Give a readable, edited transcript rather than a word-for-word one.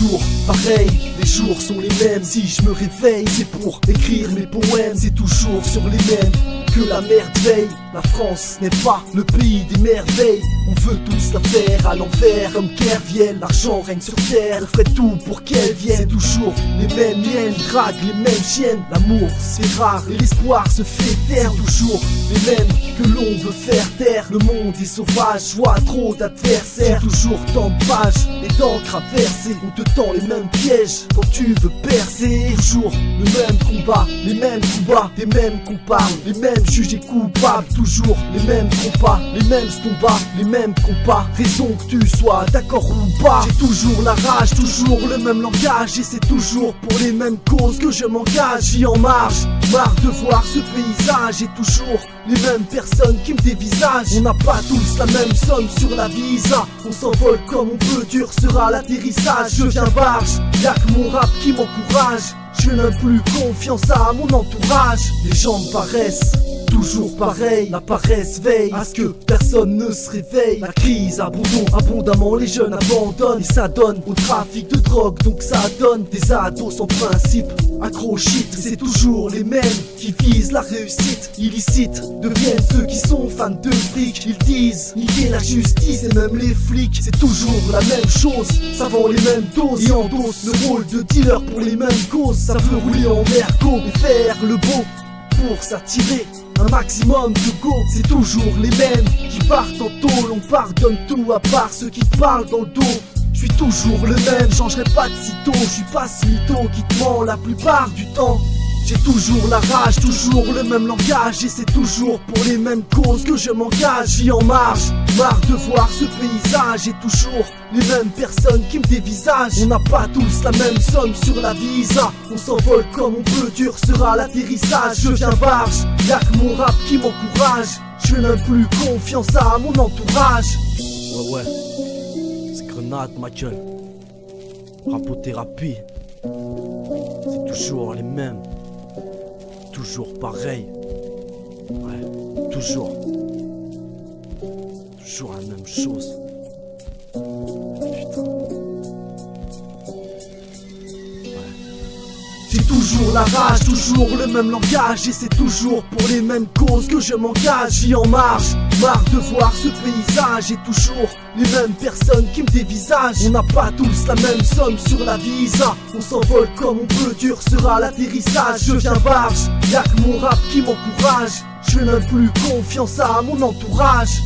toujours pareil, les jours sont les mêmes. Si je me réveille, c'est pour écrire mes poèmes. C'est toujours sur les mêmes que la merde veille. La France n'est pas le pays des merveilles. On veut tous la faire à l'envers comme Kerviel. L'argent règne sur terre, on ferait tout pour qu'elle vienne. C'est toujours les mêmes miennes, draguent les mêmes chiennes. L'amour c'est rare et l'espoir se fait taire. Toujours les mêmes que l'on veut faire taire. Le monde est sauvage, je vois trop d'adversaires. C'est toujours tant de pages et d'encre à verser. On te tend les mêmes pièges quand tu veux percer. Toujours le même combat, les mêmes combats, des mêmes qu'on parle, les mêmes jugés coupables. Toujours les mêmes compas, les mêmes stombas, les mêmes compas. Raison que tu sois d'accord ou pas. J'ai toujours la rage, toujours le même langage. Et c'est toujours pour les mêmes causes que je m'engage. J'y en marge, marre de voir ce paysage. Et toujours les mêmes personnes qui me dévisagent. On n'a pas tous la même somme sur la visa. On s'envole comme on peut, dur sera l'atterrissage. Je viens barge, y'a que mon rap qui m'encourage. Je n'ai plus confiance à mon entourage. Les gens me paraissent toujours pareil, la paresse veille à ce que personne ne se réveille. La crise abondamment les jeunes abandonnent. Et ça donne au trafic de drogue, donc ça donne des ados sans principe, accro shit. C'est toujours les mêmes qui visent la réussite illicite. Deviennent ceux qui sont fans de fric. Ils disent niquer la justice et même les flics. C'est toujours la même chose, ça vend les mêmes doses. Et endosse le rôle de dealer pour les mêmes causes. Ça veut rouler en merco et faire le beau pour s'attirer un maximum de go. C'est toujours les mêmes qui partent en tôle. On pardonne tout à part ceux qui te parlent dans le dos. Je suis toujours le même, changerai pas de sitôt. Je suis pas ce mytho qui te ment la plupart du temps. J'ai toujours la rage, toujours le même langage. Et c'est toujours pour les mêmes causes que je m'engage. J'y en marge, marre de voir ce paysage. Et toujours les mêmes personnes qui me dévisagent. On n'a pas tous la même somme sur la visa. On s'envole comme on peut, dur sera l'atterrissage. Je viens barge, y'a que mon rap qui m'encourage. Je n'ai plus confiance à mon entourage. Ouais, c'est grenade ma gueule. Rapothérapie, c'est toujours les mêmes. Toujours pareil. Ouais, toujours la même chose. Putain. Ouais. J'ai toujours la rage, toujours le même langage. Et c'est toujours pour les mêmes causes que je m'engage. J'y en marge, marre de voir ce paysage. Et toujours les mêmes personnes qui me dévisagent. On n'a pas tous la même somme sur la visa. On s'envole comme on peut, dur sera l'atterrissage. Je viens barge, y'a que mon rap qui m'encourage. Je n'ai plus confiance à mon entourage.